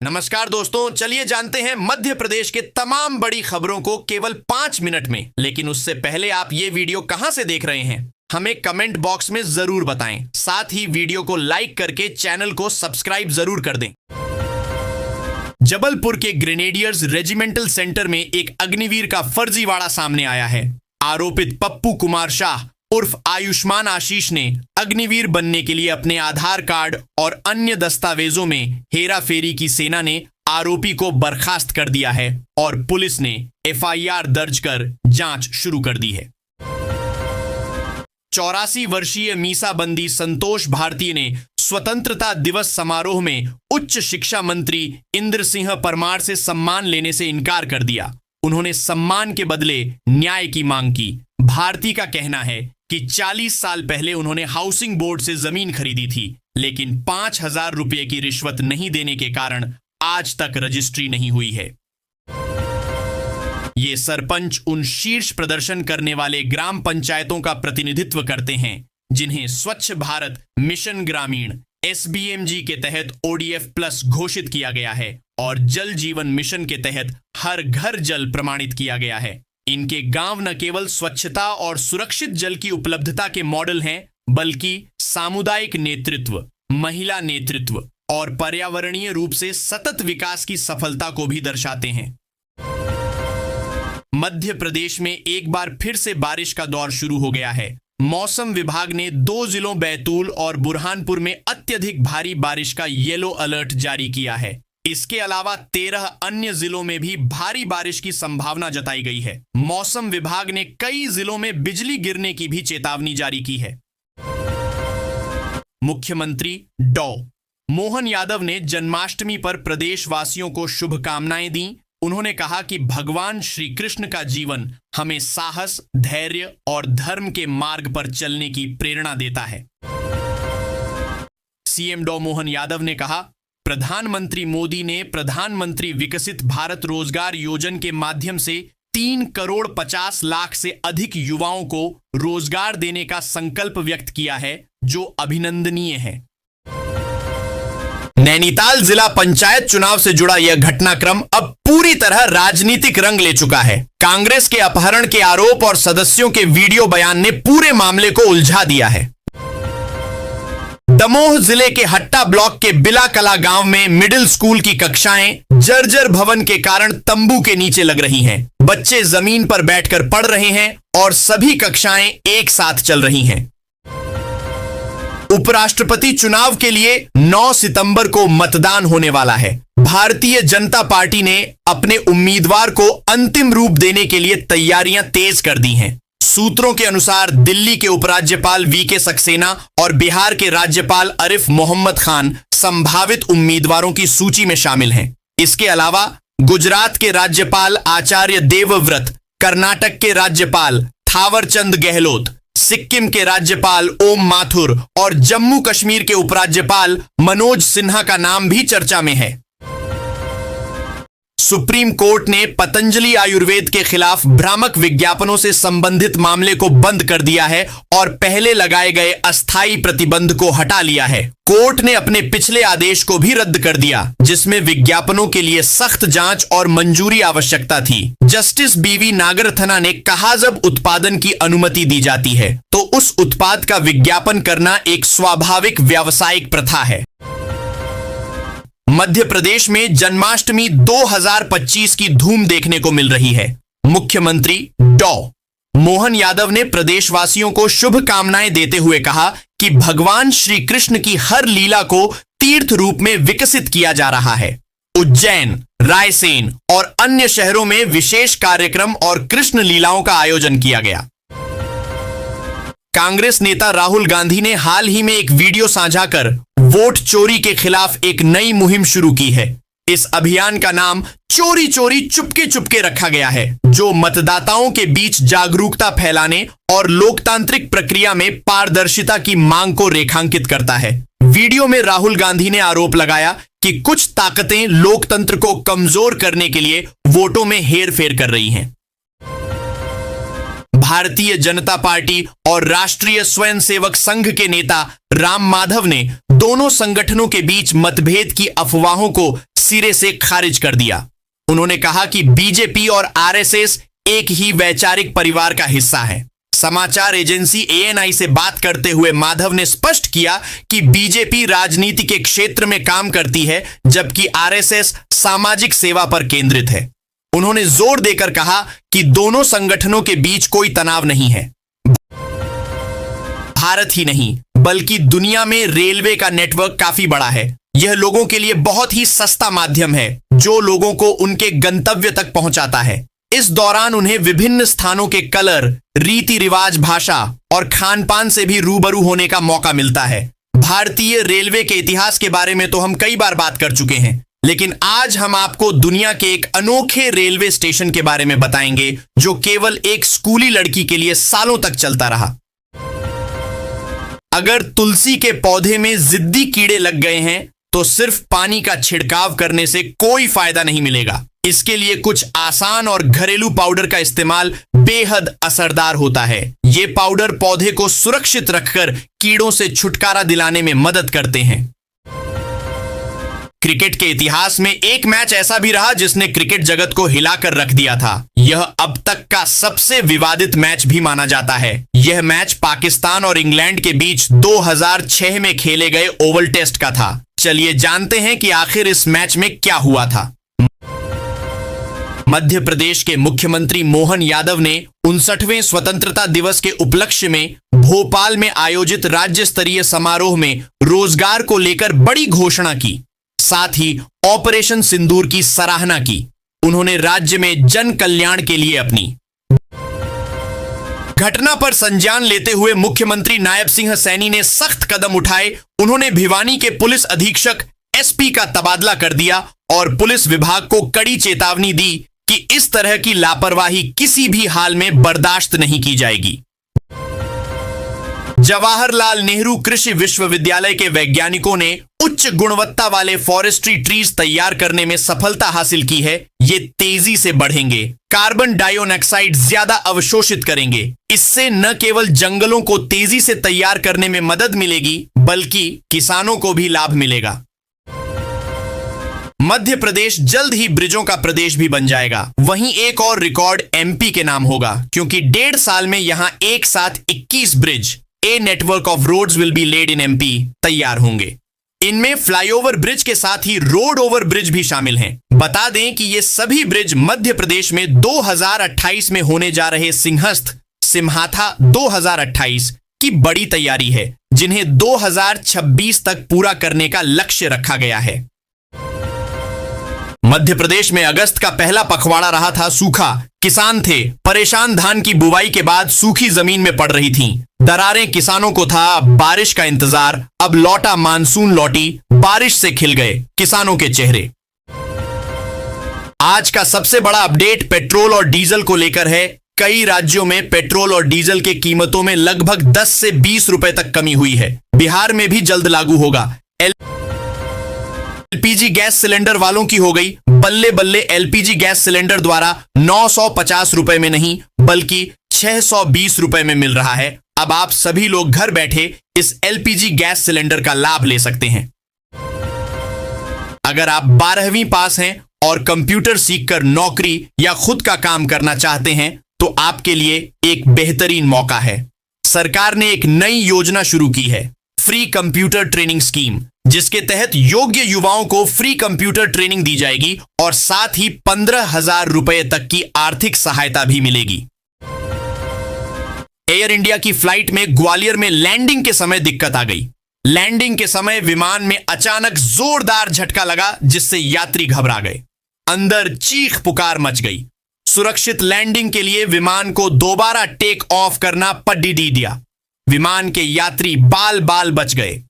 नमस्कार दोस्तों, चलिए जानते हैं मध्य प्रदेश के तमाम बड़ी खबरों को केवल 5 मिनट में। लेकिन उससे पहले आप ये वीडियो कहां से देख रहे हैं हमें कमेंट बॉक्स में जरूर बताएं। साथ ही वीडियो को लाइक करके चैनल को सब्सक्राइब जरूर कर दें। जबलपुर के ग्रेनेडियर्स रेजिमेंटल सेंटर में एक अग्निवीर का फर्जीवाड़ा सामने आया है। आरोपित पप्पू कुमार शाह उर्फ आयुष्मान आशीष ने अग्निवीर बनने के लिए अपने आधार कार्ड और अन्य दस्तावेजों में हेराफेरी की सेना ने आरोपी को बर्खास्त कर दिया है और पुलिस ने एफआईआर दर्ज कर जांच शुरू कर दी है। 84 वर्षीय मीसाबंदी संतोष भारती ने स्वतंत्रता दिवस समारोह में उच्च शिक्षा मंत्री इंद्र सिंह परमार से सम्मान लेने से इनकार कर दिया। उन्होंने सम्मान के बदले न्याय की मांग की। भारती का कहना है कि 40 साल पहले उन्होंने हाउसिंग बोर्ड से जमीन खरीदी थी, लेकिन 5,000 रुपये की रिश्वत नहीं देने के कारण आज तक रजिस्ट्री नहीं हुई है। ये सरपंच उन शीर्ष प्रदर्शन करने वाले ग्राम पंचायतों का प्रतिनिधित्व करते हैं जिन्हें स्वच्छ भारत मिशन ग्रामीण SBMG के तहत ODF+ घोषित किया गया है और जल जीवन मिशन के तहत हर घर जल प्रमाणित किया गया है। इनके गांव न केवल स्वच्छता और सुरक्षित जल की उपलब्धता के मॉडल हैं, बल्कि सामुदायिक नेतृत्व, महिला नेतृत्व और पर्यावरणीय रूप से सतत विकास की सफलता को भी दर्शाते हैं। मध्य प्रदेश में एक बार फिर से बारिश का दौर शुरू हो गया है। मौसम विभाग ने 2 जिलों बैतूल और बुरहानपुर में अत्यधिक भारी बारिश का येलो अलर्ट जारी किया है। इसके अलावा 13 अन्य जिलों में भी भारी बारिश की संभावना जताई गई है। मौसम विभाग ने कई जिलों में बिजली गिरने की भी चेतावनी जारी की है। मुख्यमंत्री डॉ मोहन यादव ने जन्माष्टमी पर प्रदेशवासियों को शुभकामनाएं दी। उन्होंने कहा कि भगवान श्री कृष्ण का जीवन हमें साहस, धैर्य और धर्म के मार्ग पर चलने की प्रेरणा देता है। सीएम डॉ मोहन यादव ने कहा, प्रधानमंत्री मोदी ने प्रधानमंत्री विकसित भारत रोजगार योजना के माध्यम से 3 करोड़ 50 लाख से अधिक युवाओं को रोजगार देने का संकल्प व्यक्त किया है, जो अभिनंदनीय है। नैनीताल जिला पंचायत चुनाव से जुड़ा यह घटनाक्रम अब पूरी तरह राजनीतिक रंग ले चुका है। कांग्रेस के अपहरण के आरोप और सदस्यों के वीडियो बयान ने पूरे मामले को उलझा दिया है। दमोह जिले के हट्टा ब्लॉक के बिला कला गांव में मिडिल स्कूल की कक्षाएं जर्जर भवन के कारण तंबू के नीचे लग रही हैं। बच्चे जमीन पर बैठकर पढ़ रहे हैं और सभी कक्षाएं एक साथ चल रही हैं। उपराष्ट्रपति चुनाव के लिए 9 सितंबर को मतदान होने वाला है। भारतीय जनता पार्टी ने अपने उम्मीदवार को अंतिम रूप देने के लिए तैयारियां तेज कर दी हैं। सूत्रों के अनुसार दिल्ली के उपराज्यपाल VK सक्सेना और बिहार के राज्यपाल आरिफ मोहम्मद खान संभावित उम्मीदवारों की सूची में शामिल हैं। इसके अलावा गुजरात के राज्यपाल आचार्य देवव्रत, कर्नाटक के राज्यपाल थावरचंद गहलोत, सिक्किम के राज्यपाल ओम माथुर और जम्मू कश्मीर के उपराज्यपाल मनोज सिन्हा का नाम भी चर्चा में है। सुप्रीम कोर्ट ने पतंजलि आयुर्वेद के खिलाफ भ्रामक विज्ञापनों से संबंधित मामले को बंद कर दिया है और पहले लगाए गए अस्थायी प्रतिबंध को हटा लिया है। कोर्ट ने अपने पिछले आदेश को भी रद्द कर दिया, जिसमें विज्ञापनों के लिए सख्त जांच और मंजूरी आवश्यकता थी। जस्टिस BV नागरथना ने कहा, जब उत्पादन की अनुमति दी जाती है तो उस उत्पाद का विज्ञापन करना एक स्वाभाविक व्यावसायिक प्रथा है। मध्य प्रदेश में जन्माष्टमी 2025 की धूम देखने को मिल रही है। मुख्यमंत्री डॉ मोहन यादव ने प्रदेशवासियों को शुभकामनाएं देते हुए कहा कि भगवान श्री कृष्ण की हर लीला को तीर्थ रूप में विकसित किया जा रहा है। उज्जैन, रायसेन और अन्य शहरों में विशेष कार्यक्रम और कृष्ण लीलाओं का आयोजन किया गया। कांग्रेस नेता राहुल गांधी ने हाल ही में एक वीडियो साझा कर वोट चोरी के खिलाफ एक नई मुहिम शुरू की है। इस अभियान का नाम चोरी चोरी चुपके चुपके रखा गया है, जो मतदाताओं के बीच जागरूकता फैलाने और लोकतांत्रिक प्रक्रिया में पारदर्शिता की मांग को रेखांकित करता है। वीडियो में राहुल गांधी ने आरोप लगाया कि कुछ ताकतें लोकतंत्र को कमजोर करने के लिए वोटों में हेरफेर कर रही हैं। भारतीय जनता पार्टी और राष्ट्रीय स्वयंसेवक संघ के नेता राम माधव ने दोनों संगठनों के बीच मतभेद की अफवाहों को सिरे से खारिज कर दिया। उन्होंने कहा कि बीजेपी और आरएसएस एक ही वैचारिक परिवार का हिस्सा है। समाचार एजेंसी एएनआई से बात करते हुए माधव ने स्पष्ट किया कि बीजेपी राजनीति के क्षेत्र में काम करती है, जबकि आरएसएस सामाजिक सेवा पर केंद्रित है। उन्होंने जोर देकर कहा कि दोनों संगठनों के बीच कोई तनाव नहीं है। भारत ही नहीं बल्कि दुनिया में रेलवे का नेटवर्क काफी बड़ा है। यह लोगों के लिए बहुत ही सस्ता माध्यम है जो लोगों को उनके गंतव्य तक पहुंचाता है। इस दौरान उन्हें विभिन्न स्थानों के कलर, रीति रिवाज, भाषा और खान पान से भी रूबरू होने का मौका मिलता है। भारतीय रेलवे के इतिहास के बारे में तो हम कई बार बात कर चुके हैं, लेकिन आज हम आपको दुनिया के एक अनोखे रेलवे स्टेशन के बारे में बताएंगे जो केवल एक स्कूली लड़की के लिए सालों तक चलता रहा। अगर तुलसी के पौधे में जिद्दी कीड़े लग गए हैं तो सिर्फ पानी का छिड़काव करने से कोई फायदा नहीं मिलेगा। इसके लिए कुछ आसान और घरेलू पाउडर का इस्तेमाल बेहद असरदार होता है। ये पाउडर पौधे को सुरक्षित रखकर कीड़ों से छुटकारा दिलाने में मदद करते हैं। क्रिकेट के इतिहास में एक मैच ऐसा भी रहा जिसने क्रिकेट जगत को हिलाकर रख दिया था। यह अब तक का सबसे विवादित मैच भी माना जाता है। यह मैच पाकिस्तान और इंग्लैंड के बीच 2006 में खेले गए ओवल टेस्ट का था। चलिए जानते हैं कि आखिर इस मैच में क्या हुआ था। मध्य प्रदेश के मुख्यमंत्री मोहन यादव ने 59वें स्वतंत्रता दिवस के उपलक्ष्य में भोपाल में आयोजित राज्य स्तरीय समारोह में रोजगार को लेकर बड़ी घोषणा की। साथ ही ऑपरेशन सिंदूर की सराहना की। उन्होंने राज्य में जन कल्याण के लिए अपनी घटना पर संज्ञान लेते हुए मुख्यमंत्री नायब सिंह सैनी ने सख्त कदम उठाए। उन्होंने भिवानी के पुलिस अधीक्षक एसपी का तबादला कर दिया और पुलिस विभाग को कड़ी चेतावनी दी कि इस तरह की लापरवाही किसी भी हाल में बर्दाश्त नहीं की जाएगी। जवाहरलाल नेहरू कृषि विश्वविद्यालय के वैज्ञानिकों ने उच्च गुणवत्ता वाले फॉरेस्ट्री ट्रीज तैयार करने में सफलता हासिल की है। ये तेजी से बढ़ेंगे, कार्बन डाइऑक्साइड ज्यादा अवशोषित करेंगे। इससे न केवल जंगलों को तेजी से तैयार करने में मदद मिलेगी बल्कि किसानों को भी लाभ मिलेगा। मध्य प्रदेश जल्द ही ब्रिजों का प्रदेश भी बन जाएगा। वहीं एक और रिकॉर्ड एमपी के नाम होगा, क्योंकि 1.5 साल में यहां एक साथ 21 bridge, a network of roads will be laid in MP, तैयार होंगे। इनमें फ्लाईओवर ब्रिज के साथ ही रोड ओवर ब्रिज भी शामिल हैं। बता दें कि ये सभी ब्रिज मध्य प्रदेश में 2028 में होने जा रहे सिंहस्थ सिम्हाथा 2028 की बड़ी तैयारी है, जिन्हें 2026 तक पूरा करने का लक्ष्य रखा गया है। मध्य प्रदेश में अगस्त का पहला पखवाड़ा रहा था सूखा। किसान थे परेशान। धान की बुवाई के बाद सूखी जमीन में पड़ रही थीं दरारें। किसानों को था बारिश का इंतजार। अब लौटा मानसून, लौटी बारिश से खिल गए किसानों के चेहरे। आज का सबसे बड़ा अपडेट पेट्रोल और डीजल को लेकर है। कई राज्यों में पेट्रोल और डीजल के कीमतों में लगभग 10 से 20 रुपए तक कमी हुई है। बिहार में भी जल्द लागू होगा। एलपीजी गैस सिलेंडर वालों की हो गई बल्ले बल्ले। एलपीजी गैस सिलेंडर द्वारा 950 रुपए में नहीं बल्कि 620 रुपए में मिल रहा है। अब आप सभी लोग घर बैठे इस एलपीजी गैस सिलेंडर का लाभ ले सकते हैं। अगर आप 12वीं पास हैं और कंप्यूटर सीखकर नौकरी या खुद का काम करना चाहते हैं तो आपके लिए एक बेहतरीन मौका है। सरकार ने एक नई योजना शुरू की है, फ्री कंप्यूटर ट्रेनिंग स्कीम, जिसके तहत योग्य युवाओं को फ्री कंप्यूटर ट्रेनिंग दी जाएगी और साथ ही 15,000 रुपए तक की आर्थिक सहायता भी मिलेगी। एयर इंडिया की फ्लाइट में ग्वालियर में लैंडिंग के समय दिक्कत आ गई। लैंडिंग के समय विमान में अचानक जोरदार झटका लगा जिससे यात्री घबरा गए। अंदर चीख पुकार मच गई। सुरक्षित लैंडिंग के लिए विमान को दोबारा टेक ऑफ करना पड़ी दिया। विमान के यात्री बाल बाल बच गए।